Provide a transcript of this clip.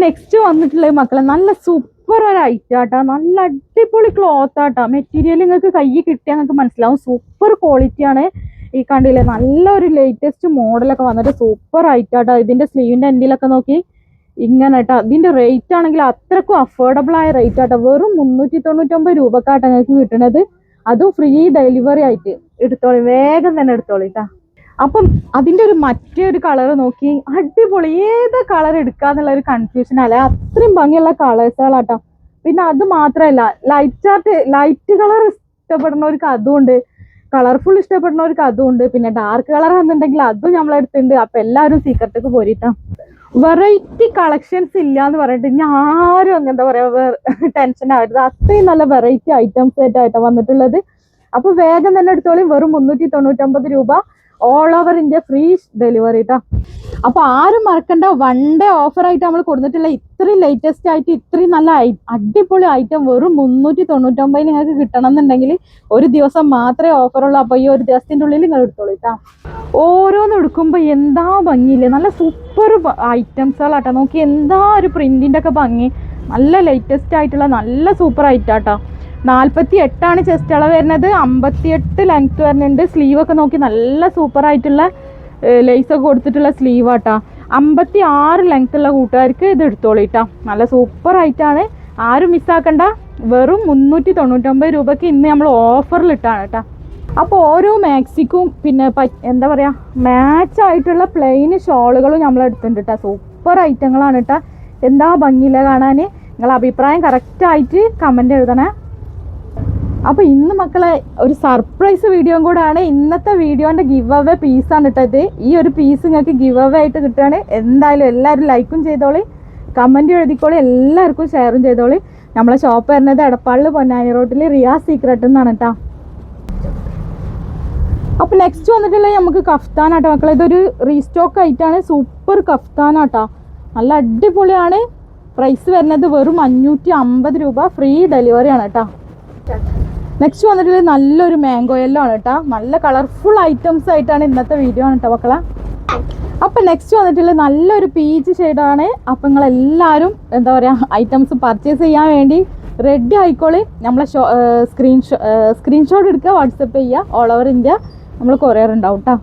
Next വന്നിട്ടുള്ളത് മക്കളെ നല്ല സൂപ്പർ ഒരു ഐറ്റം ആട്ടാ, നല്ല അടിപൊളി ക്ലോത്ത് ആട്ടാ. മെറ്റീരിയൽ നിങ്ങൾക്ക് കൈ കിട്ടിയാൽ നിങ്ങൾക്ക് മനസ്സിലാവും, സൂപ്പർ ക്വാളിറ്റിയാണ്. ഈ കണ്ടില്ലേ നല്ലൊരു ലേറ്റസ്റ്റ് മോഡലൊക്കെ വന്നിട്ട് സൂപ്പർ ഐറ്റാട്ടാ. ഇതിന്റെ സ്ലീവിന്റെ എൻഡിലൊക്കെ നോക്കി ഇങ്ങനെ കേട്ടോ. ഇതിന്റെ റേറ്റ് ആണെങ്കിൽ അത്രക്കും അഫോർഡബിൾ ആയ റേറ്റ് ആട്ടോ. വെറും 399 രൂപക്കാട്ടോ നിങ്ങൾക്ക് കിട്ടുന്നത്. അതും ഫ്രീ ഡെലിവറി ആയിട്ട്. എടുത്തോളി, വേഗം തന്നെ എടുത്തോളി കേട്ടാ. അപ്പം അതിന്റെ മറ്റേ ഒരു കളർ നോക്കി, അടിപൊളി. ഏത് കളർ എടുക്കാന്നുള്ള ഒരു കൺഫ്യൂഷൻ അല്ലേ, അത്രയും ഭംഗിയുള്ള കളേഴ്സുകളാട്ടോ. പിന്നെ അത് മാത്രമല്ല, ലൈറ്റ് കളർ ഇഷ്ടപ്പെടുന്നവർക്ക് അതുകൊണ്ട്, കളർഫുൾ ഇഷ്ടപ്പെടുന്നവർക്ക് അതുകൊണ്ട്, പിന്നെ ഡാർക്ക് കളർ എന്നുണ്ടെങ്കിൽ അതും നമ്മളെടുത്തുണ്ട്. അപ്പൊ എല്ലാവരും സീക്രട്ടേക്ക് പോരിട്ടാ. വെറൈറ്റി കളക്ഷൻസ് ഇല്ല എന്ന് പറഞ്ഞിട്ട് ഇനി ആരും എന്താ പറയാ ടെൻഷൻ ആവരുത്. അത്രയും നല്ല വെറൈറ്റി ഐറ്റംസ് ആയിട്ടാണ് വന്നിട്ടുള്ളത്. അപ്പൊ വേഗം തന്നെ എടുത്തോളി. വെറും 399 രൂപ, all over India free delivery ട്ടാ. അപ്പൊ ആരും മറക്കണ്ട, വൺ ഡേ ഓഫർ ആയിട്ട് നമ്മൾ കൊടുത്തിട്ടുള്ള ഇത്രയും ലേറ്റസ്റ്റ് ആയിട്ട് ഇത്രയും നല്ല അടിപൊളി ഐറ്റം വെറും 399 നിങ്ങൾക്ക് കിട്ടണം എന്നുണ്ടെങ്കിൽ ഒരു ദിവസം മാത്രമേ ഓഫർ ഉള്ളൂ. അപ്പൊ ഈ ഒരു ദിവസത്തിന്റെ ഉള്ളിൽ നിങ്ങൾ എടുത്തോളൂ ട്ടാ. ഓരോന്നും എടുക്കുമ്പോ എന്താ ഭംഗിയില്ലേ, നല്ല സൂപ്പർ ഐറ്റംസുകളാട്ടോ. നോക്കി എന്താ ഒരു പ്രിന്റിന്റെ ഒക്കെ ഭംഗി, നല്ല ലേറ്റസ്റ്റ് ആയിട്ടുള്ള നല്ല സൂപ്പർ ഐറ്റാട്ടോ. 48 ചെസ്റ്റ് അളവ് വരുന്നത്, 58 ലെങ്ത് വരുന്നുണ്ട്. സ്ലീവ് ഒക്കെ നോക്കി നല്ല സൂപ്പർ ആയിട്ടുള്ള ലേസ് ഒക്കെ കൊടുത്തിട്ടുള്ള സ്ലീവ് ആട്ടാ. 56 ലെങ്ത് ഉള്ള കൂട്ടുകാർക്ക് ഇത് എടുത്തോളിട്ടാ. നല്ല സൂപ്പർ ആയിട്ടാണ്, ആരും മിസ്സാക്കണ്ട. വെറും 399 രൂപയ്ക്ക് ഇന്ന് നമ്മൾ ഓഫറിൽ ഇട്ടാണ് കേട്ടാ. അപ്പോൾ ഓരോ മാക്സിക്കും പിന്നെ എന്താ പറയുക മാച്ച് ആയിട്ടുള്ള പ്ലെയിൻ ഷോളുകളും നമ്മൾ എടുത്തിട്ടുണ്ട് കേട്ടോ. സൂപ്പർ ഐറ്റങ്ങളാണ് കേട്ടോ. എന്താ ഭംഗിയില്ല കാണാൻ. നിങ്ങളെ അഭിപ്രായം കറക്റ്റായിട്ട് കമൻ്റ് എഴുതണേ. അപ്പോൾ ഇന്ന് മക്കളെ ഒരു സർപ്രൈസ് വീഡിയോയും കൂടെ ആണ്. ഇന്നത്തെ വീഡിയോൻ്റെ ഗിവ് അവേ പീസാണ് ഇട്ടത്. ഈ ഒരു പീസ് നിങ്ങൾക്ക് ഗിവ് അവേ ആയിട്ട് കിട്ടുകയാണ്. എന്തായാലും എല്ലാവരും ലൈക്കും ചെയ്തോളി, കമൻറ്റും എഴുതിക്കോളി, എല്ലാവർക്കും ഷെയറും ചെയ്തോളി. നമ്മളെ ഷോപ്പ് വരുന്നത് എടപ്പാളിൽ പൊന്നാനി റോട്ടിൽ റിയാസ് സീക്രട്ട് എന്നാണ് കേട്ടോ. അപ്പോൾ നെക്സ്റ്റ് വന്നിട്ടുള്ള നമുക്ക് കഫ്താനാട്ടോ മക്കളെ. ഇതൊരു റീസ്റ്റോക്ക് ആയിട്ടാണ്. സൂപ്പർ കഫ്താനാട്ടോ, നല്ല അടിപൊളിയാണ്. പ്രൈസ് വരുന്നത് വെറും 550 രൂപ, ഫ്രീ ഡെലിവറി ആണ് കേട്ടോ. നെക്സ്റ്റ് വന്നിട്ടുള്ളത് നല്ലൊരു മാംഗോ യെല്ലോ ആണ് കേട്ടോ. നല്ല കളർഫുൾ ഐറ്റംസ് ആയിട്ടാണ് ഇന്നത്തെ വീഡിയോ ആണ് കേട്ടോ മക്കളെ. അപ്പം നെക്സ്റ്റ് വന്നിട്ടുള്ളത് നല്ലൊരു പീച്ച് ഷെയ്ഡാണ്. അപ്പം നിങ്ങളെല്ലാവരും എന്താ പറയുക ഐറ്റംസ് പർച്ചേസ് ചെയ്യാൻ വേണ്ടി റെഡി ആയിക്കോളി. നമ്മളെ സ്ക്രീൻഷോട്ട് എടുക്കുക, വാട്സപ്പ് ചെയ്യുക. ഓൾ ഓവർ ഇന്ത്യ നമ്മൾ കൊറിയർ ഉണ്ടാവും കേട്ടോ.